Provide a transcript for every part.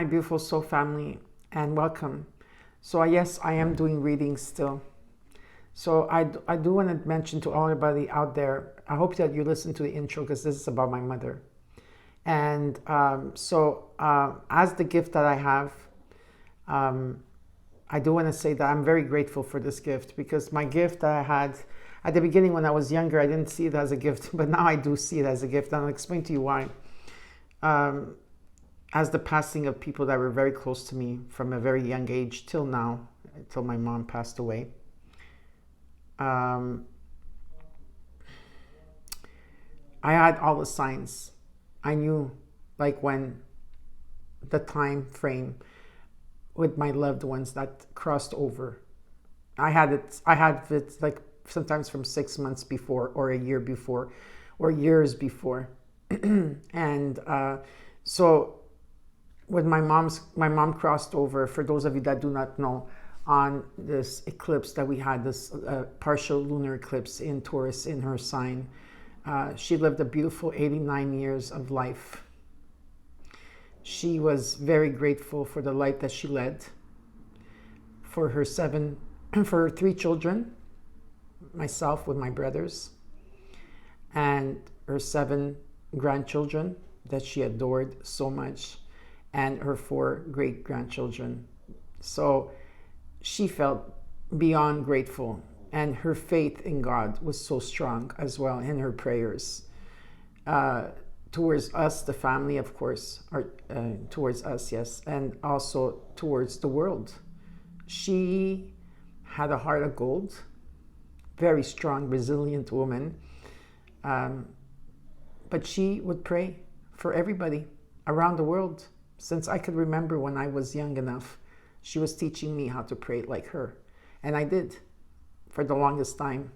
beautiful soul family, and welcome. So, yes, I am doing readings still. So, I do want to mention to everybody out there, I hope that you listen to the intro because this is about my mother. And as the gift that I have, I do want to say that I'm very grateful for this gift, because my gift that I had at the beginning when I was younger, I didn't see it as a gift, but now I do see it as a gift, and I'll explain to you why. As the passing of people that were very close to me from a very young age till now, till my mom passed away. I had all the signs. I knew, like, when the time frame with my loved ones that crossed over. I had it like sometimes from 6 months before, or a year before, or years before. And so when my mom crossed over, for those of you that do not know, on this eclipse that we had, this partial lunar eclipse in Taurus in her sign, she lived a beautiful 89 years of life. She was very grateful for the life that she led, for her three children, myself with my brothers, and her 7 grandchildren that she adored so much, and her 4 great-grandchildren. So she felt beyond grateful, and her faith in God was so strong as well, in her prayers towards us, the family, of course, or towards us, yes, and also towards the world. She had a heart of gold, very strong, resilient woman, but she would pray for everybody around the world. Since I could remember when I was young enough, she was teaching me how to pray like her. And I did for the longest time.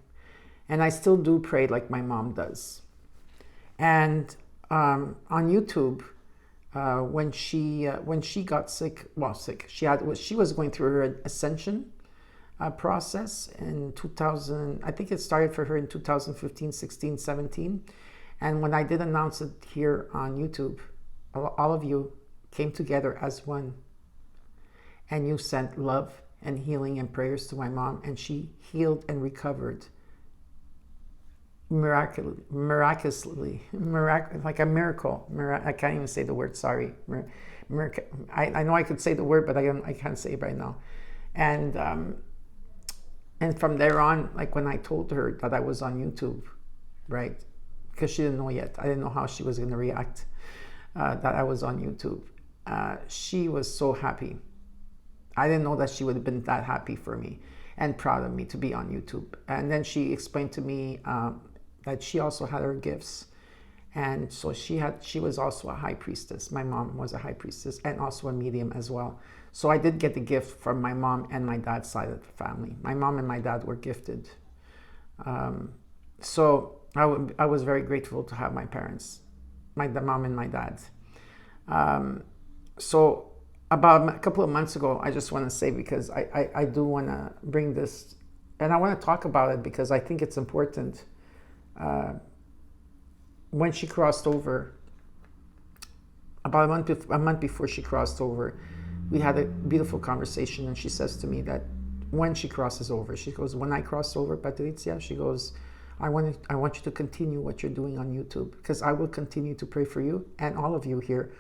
And I still do pray like my mom does. And on YouTube, when she got sick, she was going through her ascension process in 2000. I think it started for her in 2015, 16, 17. And when I did announce it here on YouTube, all of you came together as one, and you sent love and healing and prayers to my mom, and she healed and recovered miraculously, like a miracle. I can't even say the word, sorry. I know I could say the word, but I can't say it right now. And from there on, like when I told her that I was on YouTube, right? Because she didn't know yet. I didn't know how she was going to react that I was on YouTube. She was so happy. I didn't know that she would have been that happy for me and proud of me to be on YouTube. And then she explained to me that she also had her gifts. And so she was also a high priestess. My mom was a high priestess and also a medium as well. So I did get the gift from my mom and my dad's side of the family. My mom and my dad were gifted. So I was very grateful to have my parents, the mom and my dad. So about a couple of months ago, I just want to say, because I do want to bring this, and I want to talk about it because I think it's important. When she crossed over, about a month before she crossed over, we had a beautiful conversation, and she says to me that when she crosses over, she goes, "When I cross over, Patrizia," she goes, I want you to continue what you're doing on YouTube, because I will continue to pray for you and all of you here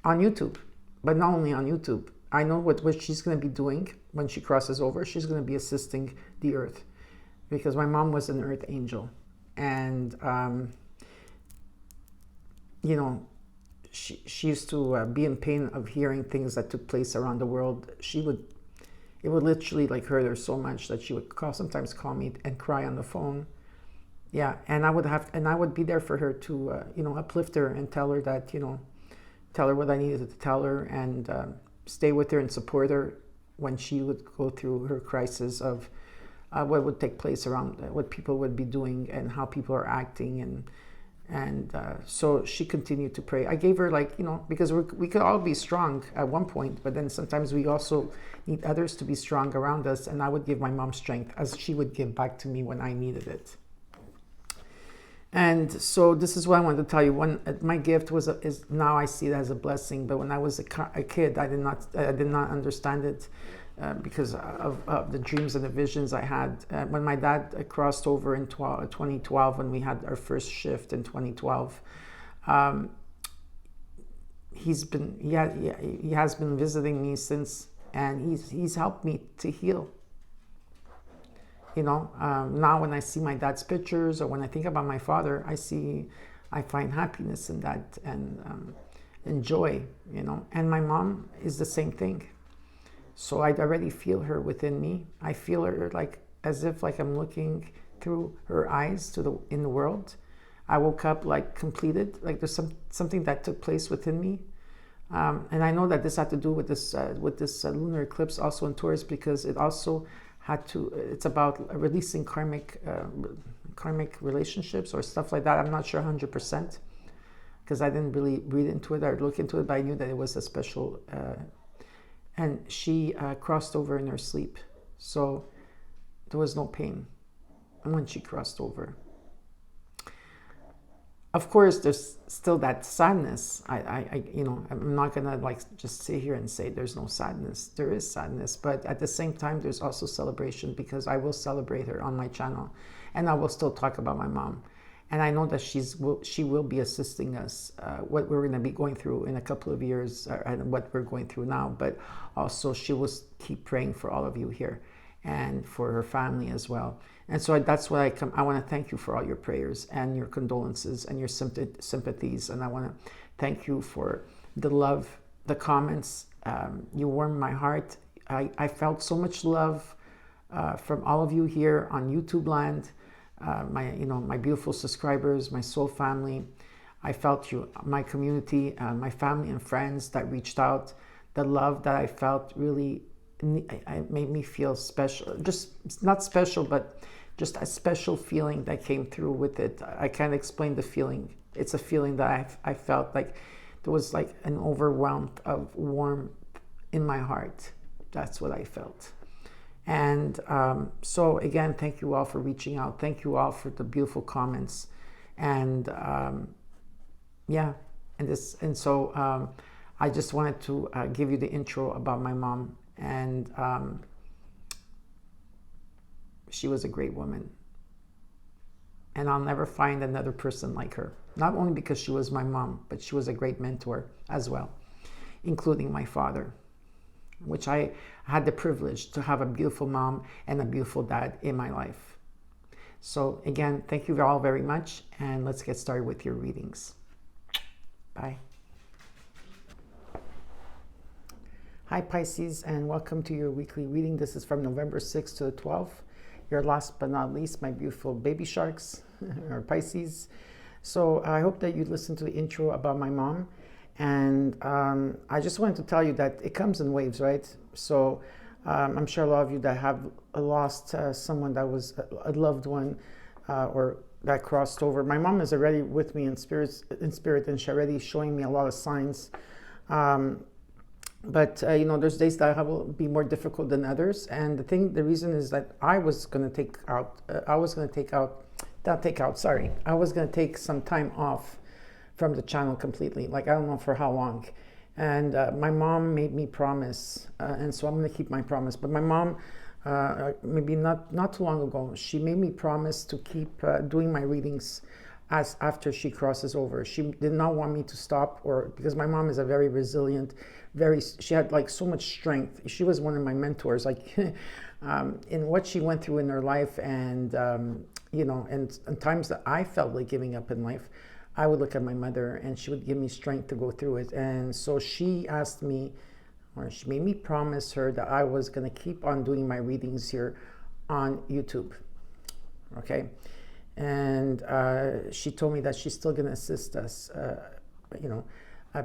on YouTube. But not only on YouTube, I know what she's going to be doing when she crosses over. She's going to be assisting the earth, because my mom was an earth angel. And, she used to be in pain of hearing things that took place around the world. It would literally hurt her so much that she would sometimes call me and cry on the phone. Yeah, and I would be there for her to, uplift her and tell her that, tell her what I needed to tell her, and stay with her and support her when she would go through her crisis of what would take place around, what people would be doing and how people are acting. And so she continued to pray. I gave her because we could all be strong at one point, but then sometimes we also need others to be strong around us. And I would give my mom strength as she would give back to me when I needed it. And so this is what I wanted to tell you. One, my gift is now I see it as a blessing. But when I was a kid, I did not understand it because of the dreams and the visions I had. When my dad crossed over in 2012, when we had our first shift in 2012, um, he has been visiting me since, and he's helped me to heal. Now when I see my dad's pictures or when I think about my father, I find happiness in that and joy, And my mom is the same thing. So I already feel her within me. I feel her like as if like I'm looking through her eyes in the world. I woke up like completed, like there's something that took place within me. And I know that this had to do with this lunar eclipse also in Taurus, because it also it's about releasing karmic relationships or stuff like that. I'm not sure 100% because I didn't really read into it or look into it, but I knew that it was a special, and she crossed over in her sleep. So there was no pain when she crossed over. Of course, there's still that sadness. I'm not gonna like just sit here and say there's no sadness. There is sadness, but at the same time, there's also celebration, because I will celebrate her on my channel, and I will still talk about my mom. And I know that she will be assisting us what we're going to be going through in a couple of years, and what we're going through now. But also, she will keep praying for all of you here and for her family as well. And so that's why I want to thank you for all your prayers and your condolences and your sympathies. And I want to thank you for the love, the comments. You warmed my heart. I felt so much love from all of you here on YouTube land. My beautiful subscribers, my soul family. I felt you, my community, my family and friends that reached out. The love that I felt really made me feel special. Just not special, but just a special feeling that came through with it. I can't explain the feeling. It's a feeling that I felt like there was like an overwhelm of warmth in my heart. That's what I felt. And so again, thank you all for reaching out. Thank you all for the beautiful comments. And so I just wanted to give you the intro about my mom. And she was a great woman. And I'll never find another person like her. Not only because she was my mom, but she was a great mentor as well, including my father, which I had the privilege to have a beautiful mom and a beautiful dad in my life. So again, thank you all very much, and let's get started with your readings. Bye. Hi Pisces, and welcome to your weekly reading. This is from November 6th to the 12th. Your last but not least, my beautiful baby sharks, or Pisces. So I hope that you listened to the intro about my mom. And I just wanted to tell you that it comes in waves, right? So I'm sure a lot of you that have lost someone that was a loved one or that crossed over. My mom is already with me in spirit, and she's already showing me a lot of signs. But there's days that will be more difficult than others. And the reason is that I was going to take some time off from the channel completely. Like, I don't know for how long. And my mom made me promise, and so I'm going to keep my promise. But my mom, maybe not too long ago, she made me promise to keep doing my readings after she crosses over. She did not want me to stop, because my mom is a very resilient, she had like so much strength. She was one of my mentors, like in what she went through in her life, and and times that I felt like giving up in life. I would look at my mother and she would give me strength to go through it. And so she asked me, or she made me promise her, that I was going to keep on doing my readings here on YouTube. Okay. And she told me that she's still going to assist us,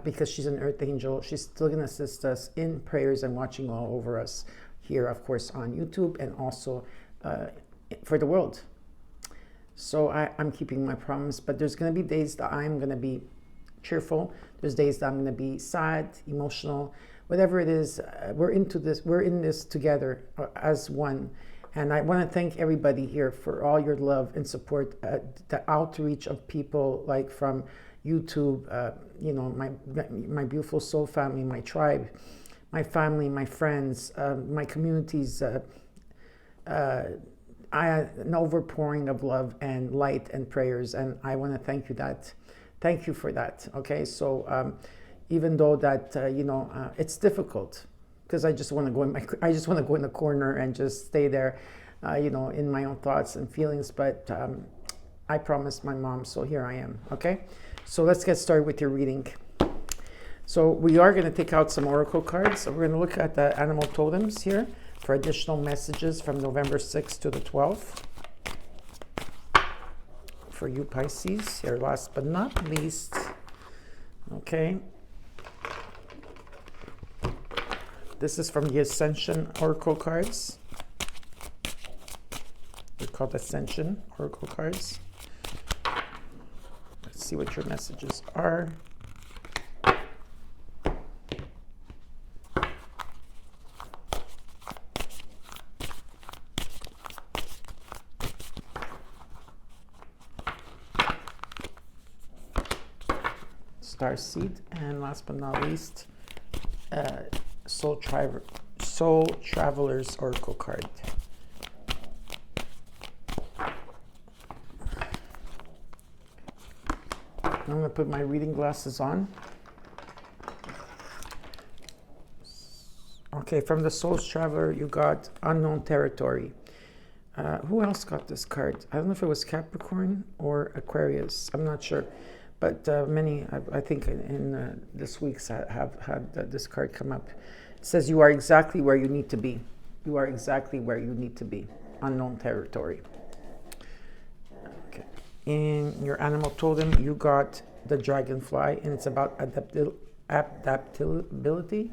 because she's an earth angel. She's still going to assist us in prayers and watching all over us here, of course, on YouTube, and also for the world. So I'm keeping my promise, but there's going to be days that I'm going to be cheerful. There's days that I'm going to be sad, emotional, whatever it is. We're in this together as one. And I want to thank everybody here for all your love and support, the outreach of people like from YouTube, you know, my beautiful soul family, my tribe, my family, my friends, my communities. An overpouring of love and light and prayers, and I want to thank you thank you for that. Okay, so even though that you know, it's difficult, because I just want to go in the corner and just stay there, you know, in my own thoughts and feelings. But I promised my mom, so here I am. Okay, so let's get started with your reading. So we are going to take out some oracle cards. So we're going to look at the animal totems here for additional messages from November 6th to the 12th. For you Pisces, here last but not least. Okay. This is from the Ascension Oracle cards. They're called Ascension Oracle cards. Let's see what your messages are. Starseed, and last but not least, Soul Traveler's Oracle card. I'm going to put my reading glasses on. Okay, from the Soul Traveler, you got Unknown Territory. Who else got this card? I don't know if it was Capricorn or Aquarius. I'm not sure. But many, I think, in this week's have had this card come up. It says you are exactly where you need to be. You are exactly where you need to be. Unknown territory. Okay. In your animal totem, you got the dragonfly, and it's about adaptability.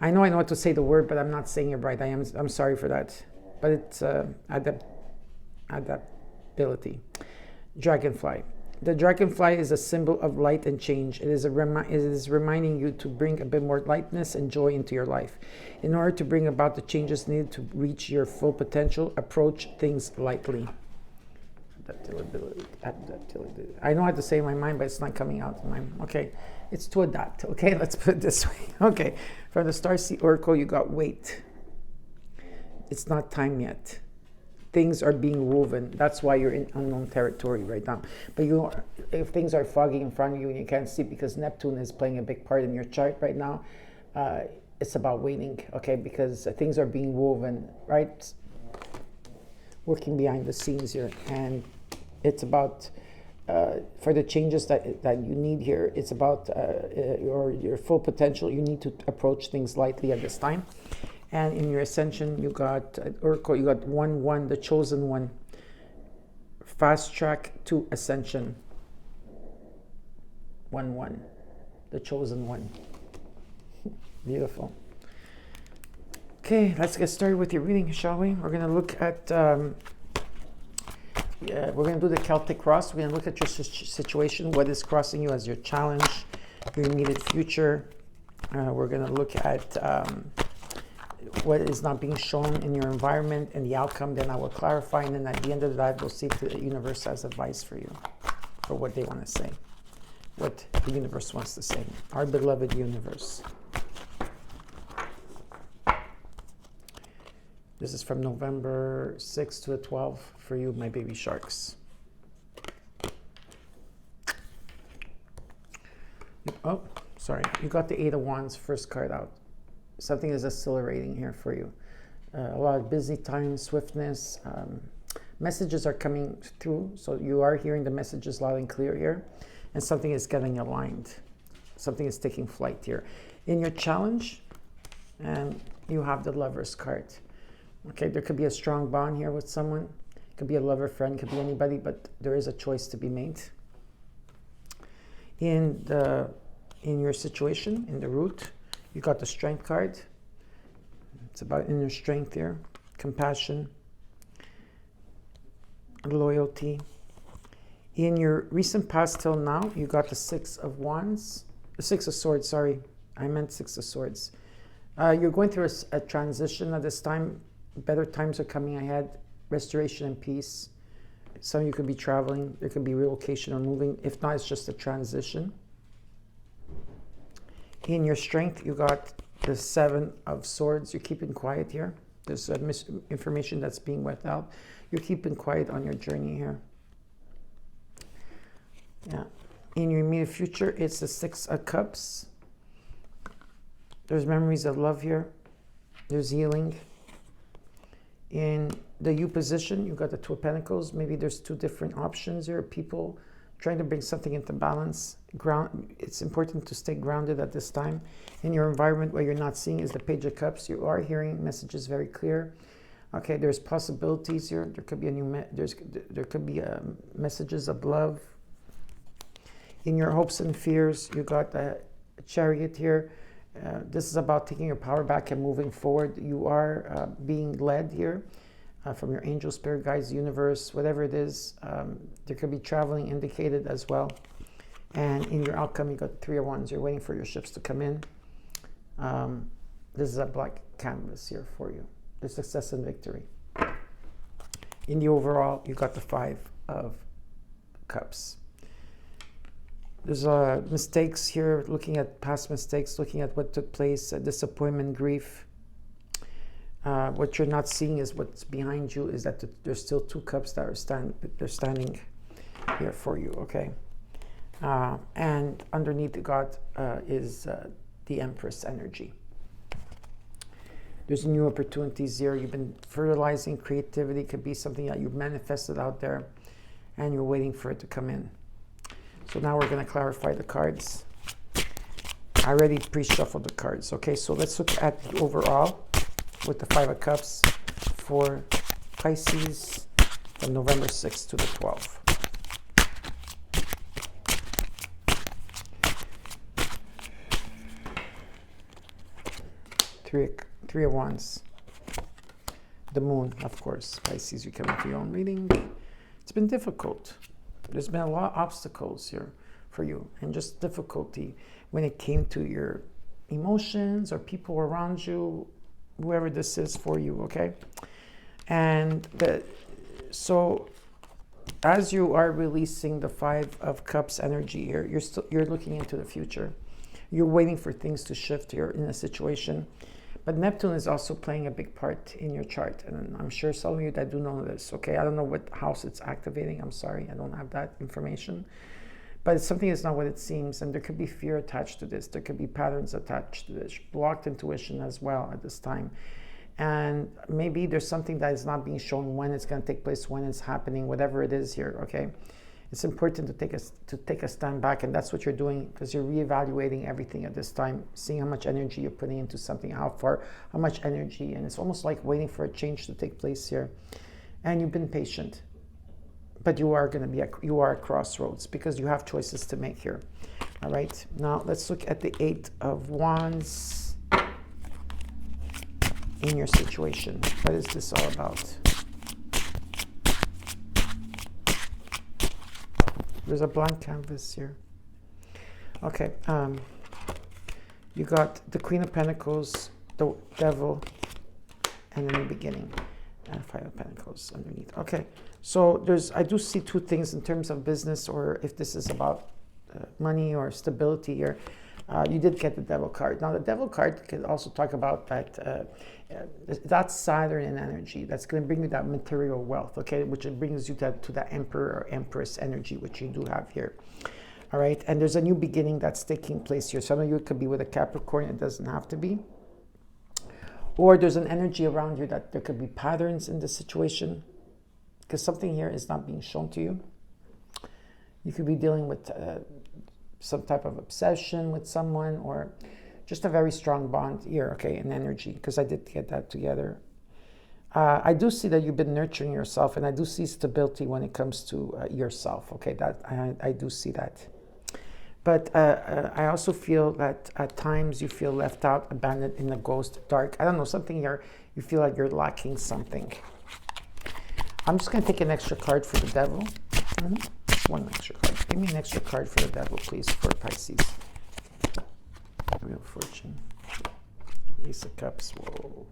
I know how to say the word, but I'm not saying it right. I'm sorry for that. But it's adaptability. Dragonfly. The dragonfly is a symbol of light and change. It is reminding you to bring a bit more lightness and joy into your life. In order to bring about the changes needed to reach your full potential, approach things lightly. Adaptability. I know how to say it in my mind, but it's not coming out in my mind. Okay, it's to adapt. Okay, let's put it this way. Okay, from the Starseed Oracle, you got wait. It's not time yet. Things are being woven. That's why you're in unknown territory right now. But if things are foggy in front of you and you can't see because Neptune is playing a big part in your chart right now, it's about waiting, okay? Because things are being woven, right? Working behind the scenes here. And it's about, for the changes that you need here, it's about your full potential. You need to approach things lightly at this time. And in your ascension, you got Oracle, you got 1-1, the chosen one. Fast track to ascension. 1-1, the chosen one. Beautiful. Okay, let's get started with your reading, shall we? We're going to look at, we're going to do the Celtic cross. We're going to look at your situation, what is crossing you as your challenge, your immediate future. We're going to look at what is not being shown in your environment and the outcome. Then I will clarify, and then at the end of that, we'll see if the universe has advice for you, for what they want to say, what the universe wants to say. Our beloved universe. This is from November 6th to the 12th for you, my baby sharks. Oh, sorry. You got the 8 of Wands, first card out. Something is accelerating here for you. A lot of busy time, swiftness. Messages are coming through, so you are hearing the messages loud and clear here. And something is getting aligned. Something is taking flight here. In your challenge, and you have the Lover's card. Okay, there could be a strong bond here with someone. It could be a lover, friend, could be anybody, but there is a choice to be made. In your situation, in the root, you got the Strength card. It's about inner strength here, compassion, loyalty. In your recent past till now, you got the 6 of Wands, The Six of Swords, sorry. I meant Six of Swords. You're going through a transition at this time. Better times are coming ahead. Restoration and peace. Some of you could be traveling. There could be relocation or moving. If not, it's just a transition. In your strength, you got the Seven of Swords. You're keeping quiet here. There's information that's being wet out. You're keeping quiet on your journey here. Yeah. In your immediate future, it's the Six of Cups. There's memories of love here. There's healing. In the U position, you got the Two of Pentacles. Maybe there's two different options here. People trying to bring something into balance. It's important to stay grounded at this time. In your environment, what you're not seeing is the Page of Cups. You are hearing messages very clear. Okay, there's possibilities here. There could be a new there could be messages of love. In your hopes and fears, you got the Chariot here. This is about taking your power back and moving forward. You are being led here from your angel, spirit guides, universe, whatever it is. There could be traveling indicated as well. And in your outcome, you got Three of Wands. You're waiting for your ships to come in. This is a black canvas here for you. The success and victory. In the overall, you got the Five of Cups. There's mistakes here, looking at past mistakes, looking at what took place, disappointment, grief. What you're not seeing is what's behind you is that there's still two cups that are standing here for you, okay? And underneath the God is the Empress energy. There's new opportunities here. You've been fertilizing creativity. Could be something that you've manifested out there and you're waiting for it to come in. So now we're going to clarify the cards. I already pre-shuffled the cards. Okay, so let's look at the overall with the Five of Cups for Pisces from November 6th to the 12th. Three of Wands. The Moon, of course. Pisces, you come into your own reading. It's been difficult. There's been a lot of obstacles here for you and just difficulty when it came to your emotions or people around you, whoever this is for you, okay? And so as you are releasing the Five of Cups energy here, you're looking into the future. You're waiting for things to shift here in a situation. But Neptune is also playing a big part in your chart. And I'm sure some of you that do know this, okay? I don't know what house it's activating. I'm sorry, I don't have that information. But it's something that's not what it seems. And there could be fear attached to this. There could be patterns attached to this. Blocked intuition as well at this time. And maybe there's something that is not being shown when it's going to take place, when it's happening, whatever it is here, okay? It's important to take a stand back, and that's what you're doing because you're reevaluating everything at this time, seeing how much energy you're putting into something, how much energy, and it's almost like waiting for a change to take place here. And you've been patient, but you are at crossroads because you have choices to make here. All right, now let's look at the Eight of Wands in your situation. What is this all about? There's a blank canvas here. Okay, you got the Queen of Pentacles, the Devil, and a new beginning, and Five of Pentacles underneath. Okay, so I do see two things in terms of business, or if this is about money or stability here. You did get the Devil card. Now, the Devil card can also talk about that's Saturn in energy. That's going to bring you that material wealth, okay, which brings you to that Emperor or Empress energy, which you do have here. All right, and there's a new beginning that's taking place here. Some of you could be with a Capricorn. It doesn't have to be. Or there's an energy around you that there could be patterns in the situation because something here is not being shown to you. You could be dealing with some type of obsession with someone or just a very strong bond here, okay, in energy, because I did get that together. I do see that you've been nurturing yourself, and I do see stability when it comes to yourself, okay, that I do see that. But I also feel that at times you feel left out, abandoned, in the ghost, dark. I don't know, something here, you feel like you're lacking something. I'm just going to take an extra card for the Devil. One extra card. Give me an extra card for the Devil, please, for Pisces. Wheel of Fortune. Ace of Cups. Whoa.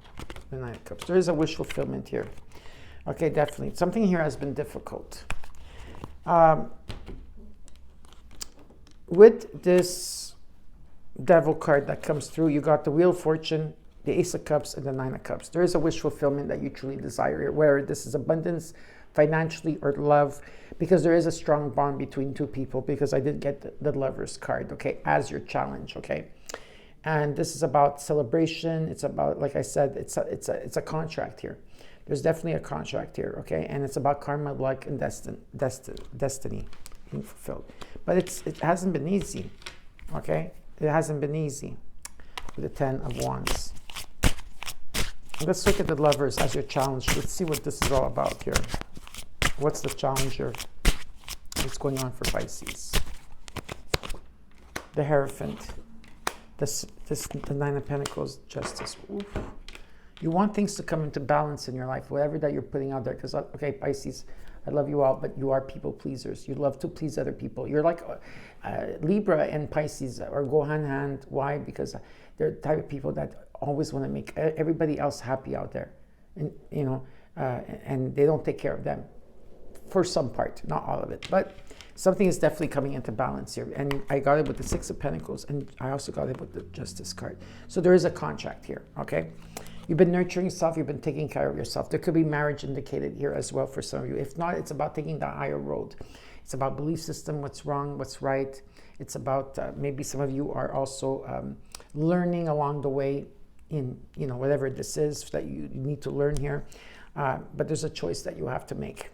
The Nine of Cups. There is a wish fulfillment here. Okay, definitely. Something here has been difficult. With this Devil card that comes through, you got the Wheel of Fortune, the Ace of Cups, and the Nine of Cups. There is a wish fulfillment that you truly desire here, whether this is abundance, financially, or love, because there is a strong bond between two people, because I did get the Lover's card, okay, as your challenge, okay? And this is about celebration. It's about, like I said, it's a contract here. There's definitely a contract here, okay? And it's about karma, luck, and destiny being fulfilled. But it hasn't been easy, okay? It hasn't been easy with the Ten of Wands. Let's look at the Lovers as your challenge. Let's see what this is all about here. What's the challenge here? What's going on for Pisces? The Hierophant. The Nine of Pentacles, Justice. Oof. You want things to come into balance in your life, whatever that you're putting out there. Because, okay, Pisces, I love you all, but you are people pleasers. You love to please other people. You're like Libra and Pisces or go hand in hand. Why? Because they're the type of people that always want to make everybody else happy out there, and and they don't take care of them for some part, not all of it, but something is definitely coming into balance here. And I got it with the Six of Pentacles, and I also got it with the Justice card. So there is a contract here, okay? You've been nurturing yourself. You've been taking care of yourself. There could be marriage indicated here as well for some of you. If not, it's about taking the higher road. It's about belief system, what's wrong, what's right. It's about maybe some of you are also learning along the way in, whatever this is that you need to learn here. But there's a choice that you have to make.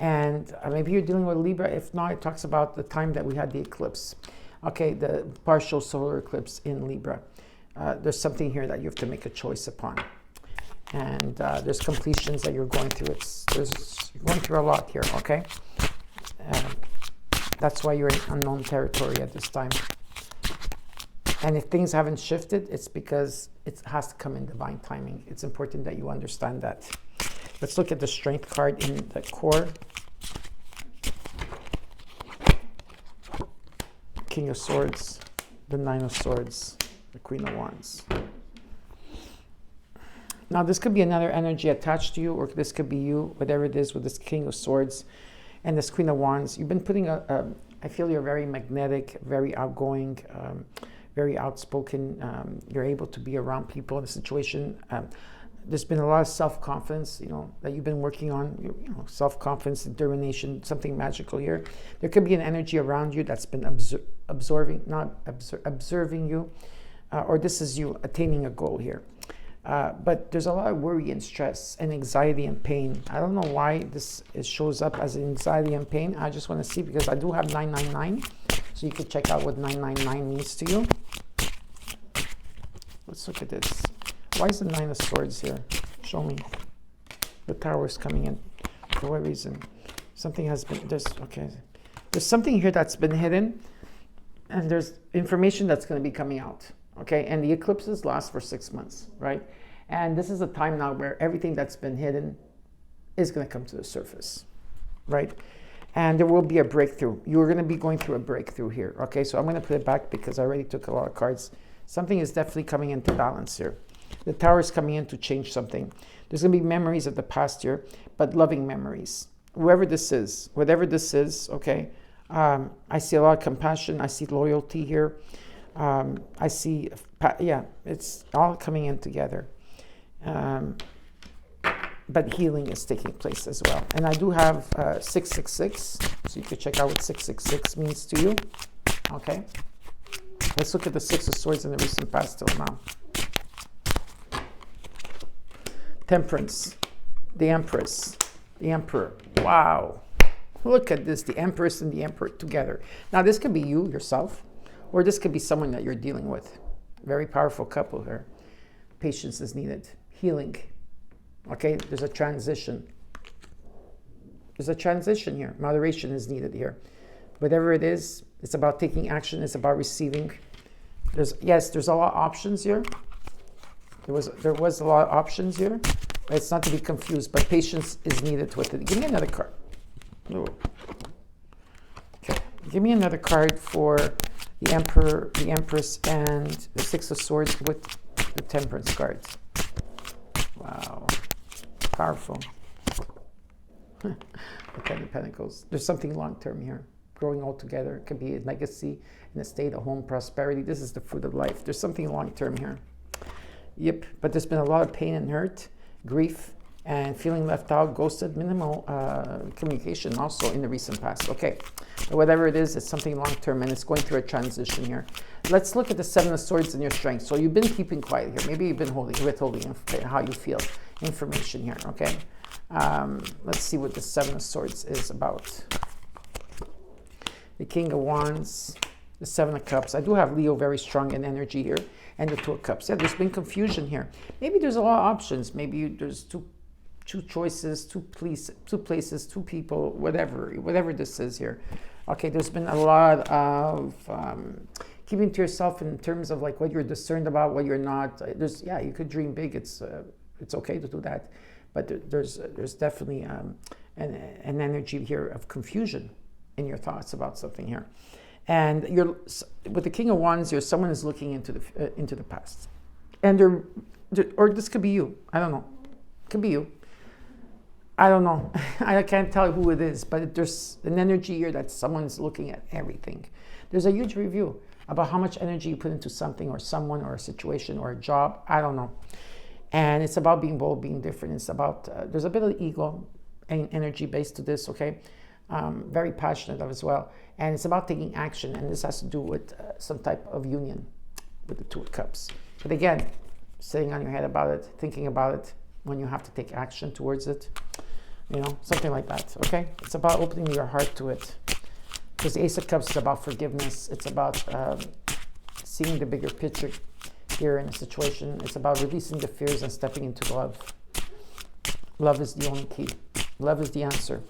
And maybe you're dealing with Libra. If not, it talks about the time that we had the eclipse. Okay, the partial solar eclipse in Libra. There's something here that you have to make a choice upon. And there's completions that you're going through. You're going through a lot here, okay? That's why you're in unknown territory at this time. And if things haven't shifted, it's because it has to come in divine timing. It's important that you understand that. Let's look at the Strength card in the core. King of Swords, the Nine of Swords, the Queen of Wands. Now, this could be another energy attached to you, or this could be you, whatever it is with this King of Swords and this Queen of Wands. You've been putting I feel you're very magnetic, very outgoing, very outspoken. You're able to be around people in a situation. There's been a lot of self-confidence, that you've been working on, self-confidence, determination, something magical here. There could be an energy around you that's been observing you, or this is you attaining a goal here. But there's a lot of worry and stress and anxiety and pain. I don't know why it shows up as anxiety and pain. I just want to see, because I do have 999, so you can check out what 999 means to you. Let's look at this. Why is the Nine of Swords here? Show me. The Tower is coming in. For what reason? Something has been, there's something here that's been hidden, and there's information that's going to be coming out. Okay, and the eclipses last for 6 months, right? And this is a time now where everything that's been hidden is going to come to the surface, right? And there will be a breakthrough. You're going to be going through a breakthrough here, okay? So I'm going to put it back because I already took a lot of cards. Something is definitely coming into balance here. The Tower is coming in to change something. There's going to be memories of the past here, but loving memories. Whoever this is, whatever this is, okay? I see a lot of compassion. I see loyalty here. I see, it's all coming in together. But healing is taking place as well. And I do have 666, so you can check out what 666 means to you. Okay? Let's look at the Six of Swords in the recent past till now. Temperance, the Empress, the Emperor. Wow. Look at this, the Empress and the Emperor together. Now, this could be you, yourself, or this could be someone that you're dealing with. Very powerful couple here. Patience is needed. Healing. Okay, there's a transition. There's a transition here. Moderation is needed here. Whatever it is, it's about taking action. It's about receiving. There's a lot of options here. There was a lot of options here. It's not to be confused, but patience is needed with it. Give me another card. Ooh. Okay, give me another card for the Emperor, the Empress, and the Six of Swords with the Temperance cards. Wow. Powerful. The Ten of Pentacles. There's something long-term here. Growing all together. It could be a legacy, an estate, a home, prosperity. This is the fruit of life. There's something long-term here. Yep. But there's been a lot of pain and hurt, grief, and feeling left out, ghosted, minimal communication also in the recent past. Okay. But whatever it is, it's something long-term, and it's going through a transition here. Let's look at the Seven of Swords and your strength. So you've been keeping quiet here. Maybe you've been withholding how you feel. Information here, okay? Let's see what the Seven of Swords is about. The King of Wands, the Seven of Cups. I do have Leo very strong in energy here, and the Two of Cups. Yeah, there's been confusion here. Maybe there's a lot of options. Maybe there's two choices, two places, two people, whatever this is here. Okay, there's been a lot of keeping to yourself in terms of like what you're discerned about, what you're not. Yeah, you could dream big. It's okay to do that, but there's definitely an energy here of confusion in your thoughts about something here. And you're with the King of Wands, someone is looking into the past, and or this could be you. I don't know. It could be you. I don't know. I can't tell who it is, but there's an energy here that someone's looking at everything. There's a huge review about how much energy you put into something or someone or a situation or a job. I don't know. And it's about being bold, being different. It's about, there's a bit of ego and energy based to this, okay? Very passionate as well. And it's about taking action. And this has to do with some type of union with the Two of Cups. But again, sitting on your head about it, thinking about it when you have to take action towards it, something like that, okay? It's about opening your heart to it. Because the Ace of Cups is about forgiveness. It's about seeing the bigger picture here in a situation. It's about releasing the fears and stepping into love. Love is the only key. Love is the answer.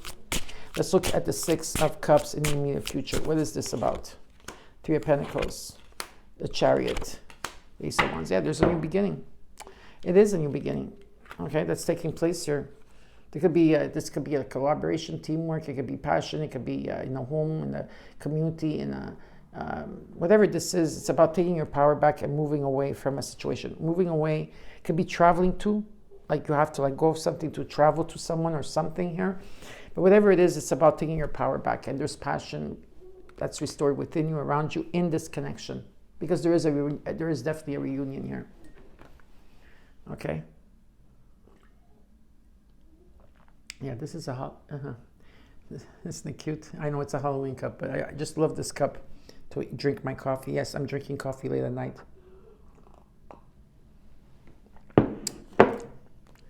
Let's look at the Six of Cups in the immediate future. What is this about? Three of Pentacles, the Chariot, Ace of Wands. Yeah, there's a new beginning. It is a new beginning, okay, that's taking place here. This could be a collaboration, teamwork. It could be passion. It could be in a home, in a community, in a whatever this is. It's about taking your power back and moving away from a situation. Moving away could be traveling to, like you have to let go of something to travel to someone or something here. But whatever it is, it's about taking your power back. And there's passion that's restored within you, around you, in this connection, because there is definitely a reunion here. Okay. Yeah, this is isn't it cute? I know it's a Halloween cup, but I just love this cup to drink my coffee. Yes, I'm drinking coffee late at night.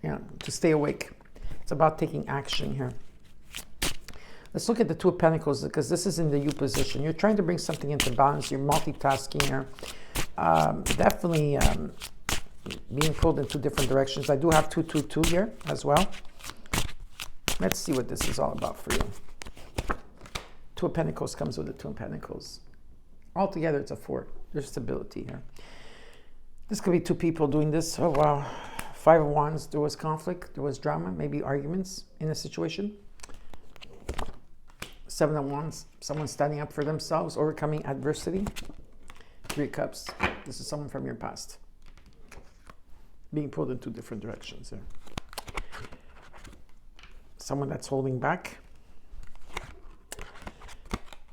Yeah, to stay awake. It's about taking action here. Let's look at the Two of Pentacles, because this is in the you position. You're trying to bring something into balance. You're multitasking here. Definitely being pulled in two different directions. I do have 222 here as well. Let's see what this is all about for you. Two of Pentacles comes with the Two of Pentacles. Altogether, it's a 4. There's stability here. This could be two people doing this. Oh, wow. Five of Wands. There was conflict. There was drama. Maybe arguments in a situation. Seven of Wands. Someone standing up for themselves, overcoming adversity. Three of Cups. This is someone from your past. Being pulled in two different directions here. Someone that's holding back.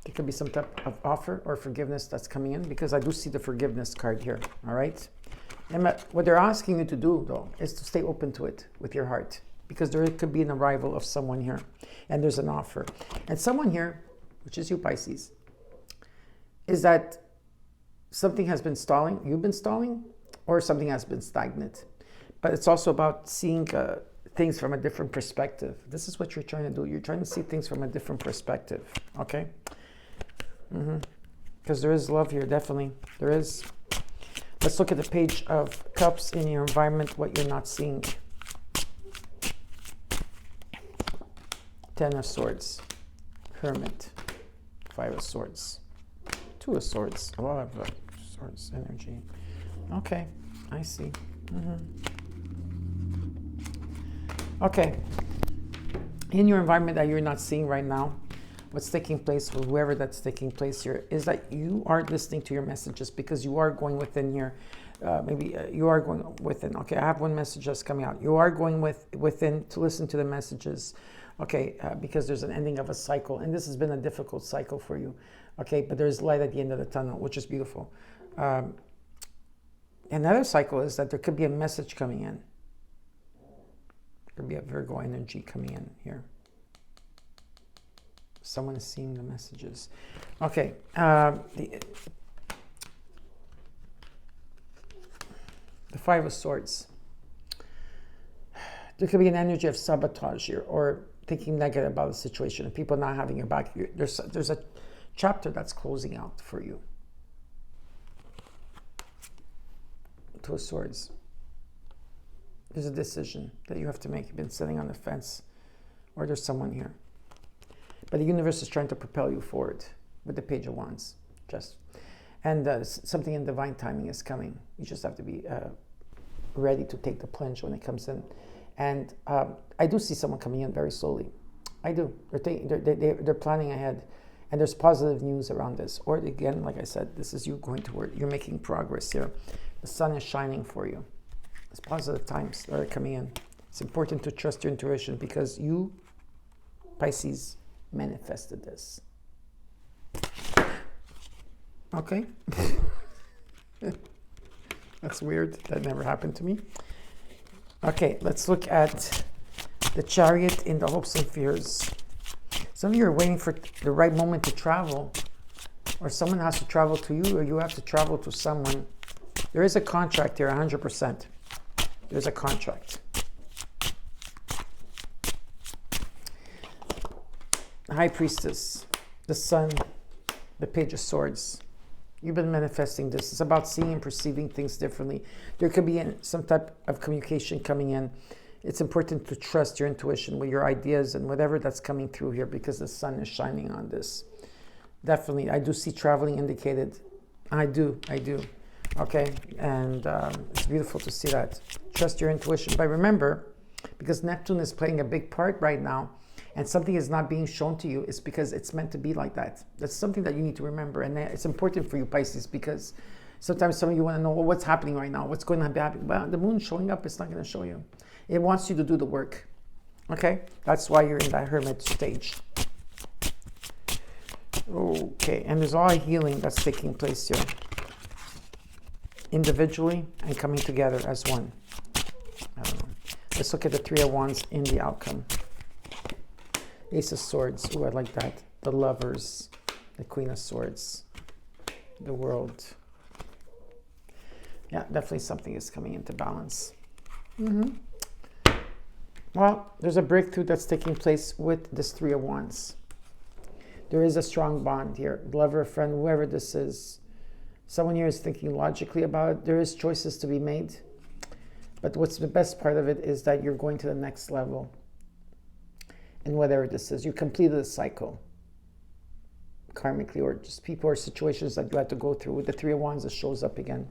There could be some type of offer or forgiveness that's coming in, because I do see the forgiveness card here, all right? And what they're asking you to do, though, is to stay open to it with your heart, because there could be an arrival of someone here, and there's an offer. And someone here, which is you, Pisces, is that something has been stalling, you've been stalling, or something has been stagnant. But it's also about seeing things from a different perspective. This is what you're trying to do. You're trying to see things from a different perspective, okay? Because there is love here, definitely. There is. Let's look at the Page of Cups in your environment, what you're not seeing. Ten of Swords, Hermit, Five of Swords, Two of Swords, a lot of swords energy. Okay, I see. Okay, in your environment that you're not seeing right now, what's taking place with whoever that's taking place here is that you are listening to your messages, because you are going within here. You are going within. Okay, I have one message that's coming out. You are going within to listen to the messages. Okay, because there's an ending of a cycle, and this has been a difficult cycle for you. Okay, but there's light at the end of the tunnel, which is beautiful. Another cycle is that there could be a message coming in. There could be a Virgo energy coming in here. Someone is seeing the messages. Okay, the Five of Swords. There could be an energy of sabotage here, or thinking negative about the situation, and people not having your back. There's a chapter that's closing out for you. Two of Swords. There's a decision that you have to make. You've been sitting on the fence, or there's someone here. But the universe is trying to propel you forward with the Page of Wands. And something in divine timing is coming. You just have to be ready to take the plunge when it comes in. And I do see someone coming in very slowly. I do. They're planning ahead. And there's positive news around this. Or again, like I said, this is you going toward, you're making progress here. The sun is shining for you. There's positive times that are coming in. It's important to trust your intuition, because you, Pisces, manifested this. Okay. That's weird. That never happened to me. Okay, let's look at the Chariot in the hopes and fears. Some of you are waiting for the right moment to travel, or someone has to travel to you, or you have to travel to someone. There is a contract here, 100%. There's a contract. High Priestess, the Sun, the Page of Swords. You've been manifesting this. It's about seeing and perceiving things differently. There could be some type of communication coming in. It's important to trust your intuition with your ideas and whatever that's coming through here, because the sun is shining on this. Definitely. I do see traveling indicated. I do. Okay. And it's beautiful to see that. Trust your intuition. But remember, because Neptune is playing a big part right now, and something is not being shown to you, it's because it's meant to be like that. That's something that you need to remember. And it's important for you, Pisces, because sometimes some of you want to know, well, what's happening right now? What's going to happen? Well, the moon showing up, it's not going to show you. It wants you to do the work. Okay? That's why you're in that hermit stage. Okay. And there's all healing that's taking place here, individually and coming together as one. I don't know. Let's look at the Three of Wands in the outcome. Ace of Swords. Ooh, I like that. The Lovers. The Queen of Swords. The World. Yeah, definitely something is coming into balance. Well, there's a breakthrough that's taking place with this Three of Wands. There is a strong bond here. Lover, friend, whoever this is. Someone here is thinking logically about it. There is choices to be made. But what's the best part of it is that you're going to the next level. And whatever this is, you completed a cycle. Karmically, or just people or situations that you had to go through. With the Three of Wands, it shows up again.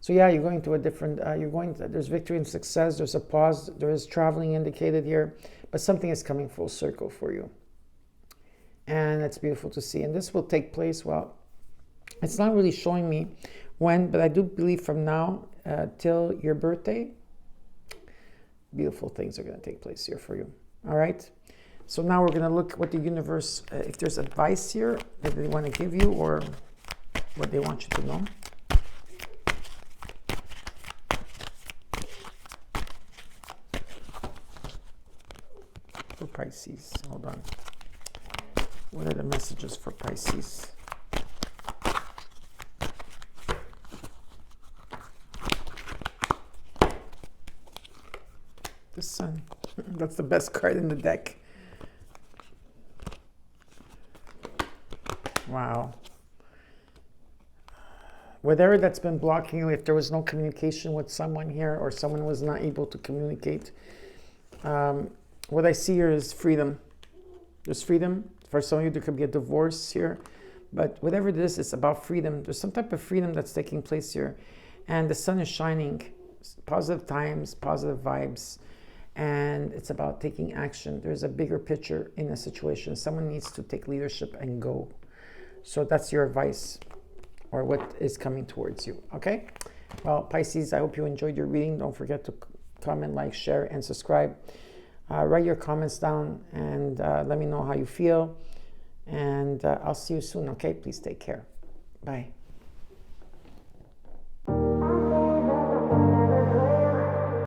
So yeah, you're going to a different, there's victory and success, there's a pause, there is traveling indicated here, but something is coming full circle for you. And it's beautiful to see. And this will take place, well, it's not really showing me when, but I do believe from now till your birthday, beautiful things are going to take place here for you. All right? So now we're going to look what the universe, if there's advice here that they want to give you or what they want you to know. For Pisces, hold on. What are the messages for Pisces? The Sun. That's the best card in the deck. Wow. Whatever that's been blocking you, if there was no communication with someone here or someone was not able to communicate, what I see here is freedom. There's freedom. For some of you, there could be a divorce here. But whatever it is, it's about freedom. There's some type of freedom that's taking place here. And the sun is shining. Positive times, positive vibes. and it's about taking action. There's a bigger picture in a situation. Someone needs to take leadership and go. So that's your advice, or what is coming towards you. Okay, well, Pisces, I hope you enjoyed your reading. Don't forget to comment, like, share, and subscribe. Write your comments down and let me know how you feel, and I'll see you soon. Okay, please take care. Bye.